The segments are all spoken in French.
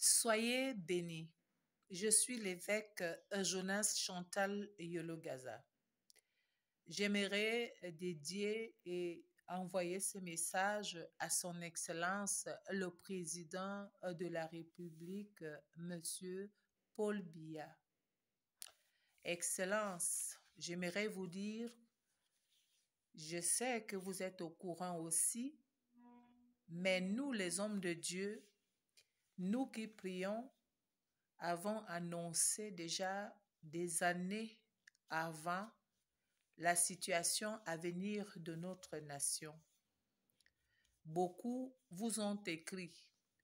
Soyez bénis. Je suis l'évêque Jonas Chantal Yologaza. J'aimerais dédier et envoyer ce message à son Excellence le Président de la République, Monsieur Paul Biya. Excellence, j'aimerais vous dire, je sais que vous êtes au courant aussi, mais nous les hommes de Dieu, nous qui prions, avons annoncé déjà des années avant la situation à venir de notre nation. Beaucoup vous ont écrit.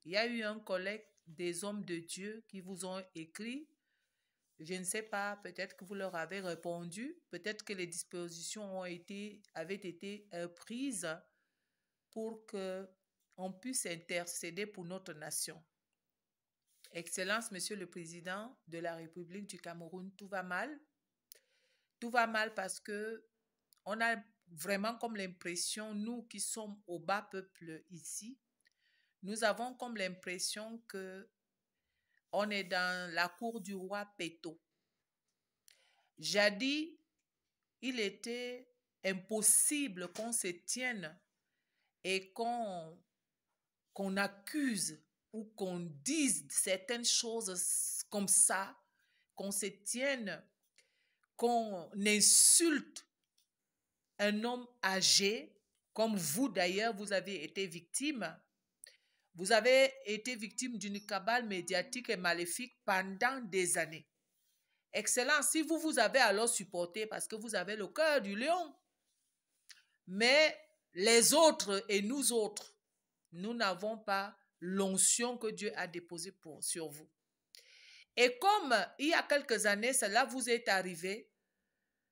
Il y a eu un collecte des hommes de Dieu qui vous ont écrit. Je ne sais pas, peut-être que vous leur avez répondu, peut-être que les dispositions avaient été prises pour qu'on puisse intercéder pour notre nation. Excellence, Monsieur le Président de la République du Cameroun, tout va mal. Tout va mal parce que on a vraiment comme l'impression, nous qui sommes au bas peuple ici, nous avons comme l'impression que on est dans la cour du roi Péto. Jadis, il était impossible qu'on se tienne et qu'on accuse ou qu'on dise certaines choses comme ça, qu'on se tienne, qu'on insulte un homme âgé, comme vous d'ailleurs, vous avez été victime. Vous avez été victime d'une cabale médiatique et maléfique pendant des années. Excellence, si vous avez alors supporté parce que vous avez le cœur du lion. Mais les autres et nous autres, nous n'avons pas l'onction que Dieu a déposée sur vous. Et comme il y a quelques années, cela vous est arrivé,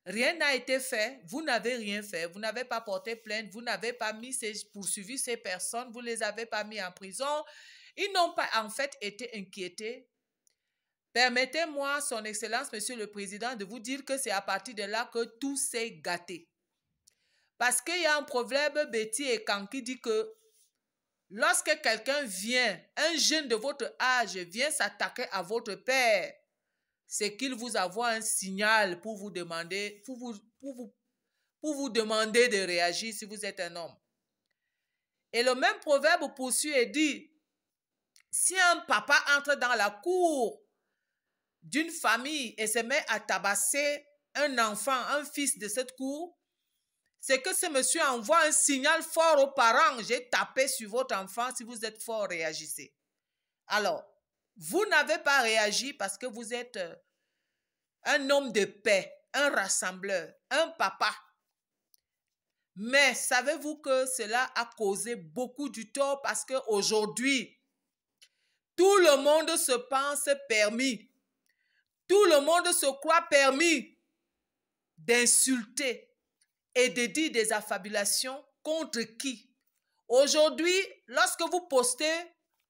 rien n'a été fait, vous n'avez rien fait, vous n'avez pas porté plainte, vous n'avez pas poursuivi ces personnes, vous ne les avez pas mis en prison, ils n'ont pas en fait été inquiétés. Permettez-moi, Son Excellence, Monsieur le Président, de vous dire que c'est à partir de là que tout s'est gâté. Parce qu'il y a un proverbe Betty et Kan qui dit que lorsque quelqu'un vient, un jeune de votre âge vient s'attaquer à votre père, c'est qu'il vous envoie un signal pour vous demander, pour vous demander de réagir si vous êtes un homme. Et le même proverbe poursuit et dit, si un papa entre dans la cour d'une famille et se met à tabasser un enfant, un fils de cette cour, c'est que ce monsieur envoie un signal fort aux parents. J'ai tapé sur votre enfant, si vous êtes fort, réagissez. Alors, vous n'avez pas réagi parce que vous êtes un homme de paix, un rassembleur, un papa. Mais savez-vous que cela a causé beaucoup du tort parce qu'aujourd'hui, tout le monde se pense permis. Tout le monde se croit permis d'insulter et de dire des affabulations contre qui? Aujourd'hui, lorsque vous postez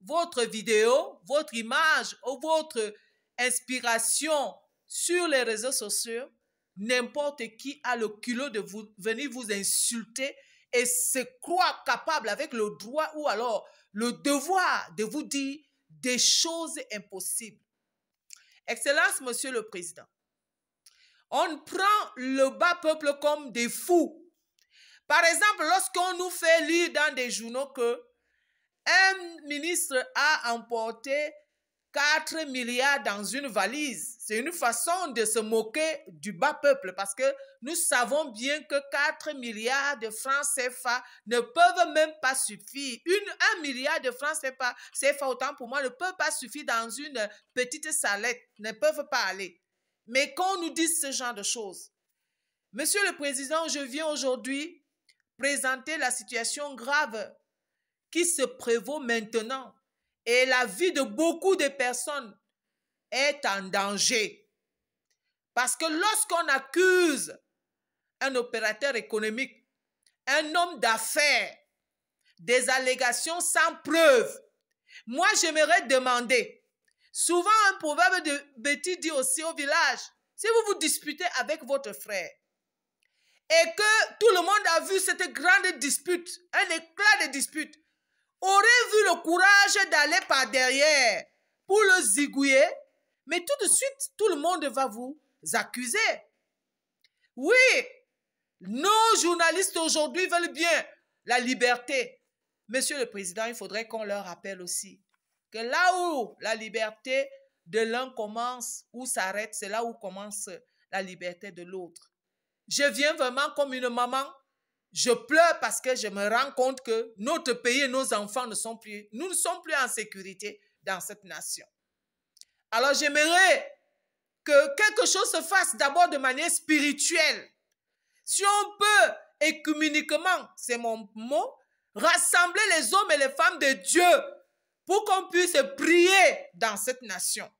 votre vidéo, votre image ou votre inspiration sur les réseaux sociaux, n'importe qui a le culot de venir vous insulter et se croit capable avec le droit ou alors le devoir de vous dire des choses impossibles. Excellence, Monsieur le Président, on prend le bas peuple comme des fous. Par exemple, lorsqu'on nous fait lire dans des journaux que un ministre a emporté 4 milliards dans une valise, c'est une façon de se moquer du bas peuple parce que nous savons bien que 4 milliards de francs CFA ne peuvent même pas suffire. 1 milliard de francs CFA, autant pour moi, ne peut pas suffire dans une petite salette, ne peuvent pas aller. Mais qu'on nous dise ce genre de choses. Monsieur le Président, je viens aujourd'hui présenter la situation grave qui se prévaut maintenant et la vie de beaucoup de personnes est en danger. Parce que lorsqu'on accuse un opérateur économique, un homme d'affaires, des allégations sans preuve, moi j'aimerais demander, souvent un proverbe de Betty dit aussi au village, si vous vous disputez avec votre frère, et que tout le monde a vu cette grande dispute, un éclat de dispute, aurait vu le courage d'aller par derrière pour le zigouiller, mais tout de suite, tout le monde va vous accuser. Oui, nos journalistes aujourd'hui veulent bien la liberté. Monsieur le Président, il faudrait qu'on leur rappelle aussi que là où la liberté de l'un commence ou s'arrête, c'est là où commence la liberté de l'autre. Je viens vraiment comme une maman. Je pleure parce que je me rends compte que notre pays et nos enfants nous ne sommes plus en sécurité dans cette nation. Alors j'aimerais que quelque chose se fasse d'abord de manière spirituelle. Si on peut écuméniquement, c'est mon mot, rassembler les hommes et les femmes de Dieu pour qu'on puisse prier dans cette nation.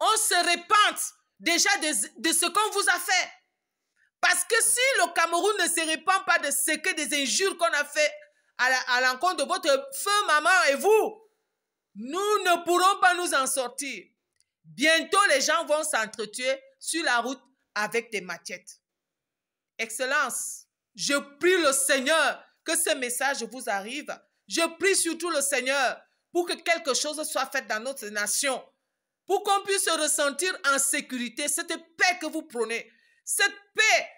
On se répande déjà de ce qu'on vous a fait. Parce que si le Cameroun ne se répand pas de ce que des injures qu'on a fait à l'encontre de votre feu, maman et vous, nous ne pourrons pas nous en sortir. Bientôt, les gens vont s'entretuer sur la route avec des machettes. Excellence, je prie le Seigneur que ce message vous arrive. Je prie surtout le Seigneur pour que quelque chose soit fait dans notre nation, pour qu'on puisse se ressentir en sécurité, cette paix que vous prenez, cette paix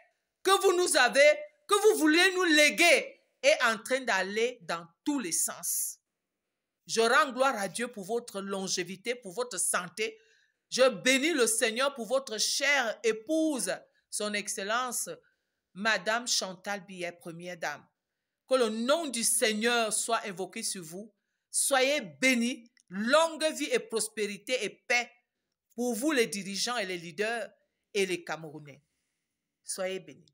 que vous nous avez, que vous voulez nous léguer, est en train d'aller dans tous les sens. Je rends gloire à Dieu pour votre longévité, pour votre santé. Je bénis le Seigneur pour votre chère épouse, son Excellence, Madame Chantal Biet, Première Dame. Que le nom du Seigneur soit invoqué sur vous. Soyez bénis, longue vie et prospérité et paix pour vous les dirigeants et les leaders et les Camerounais. Soyez bénis.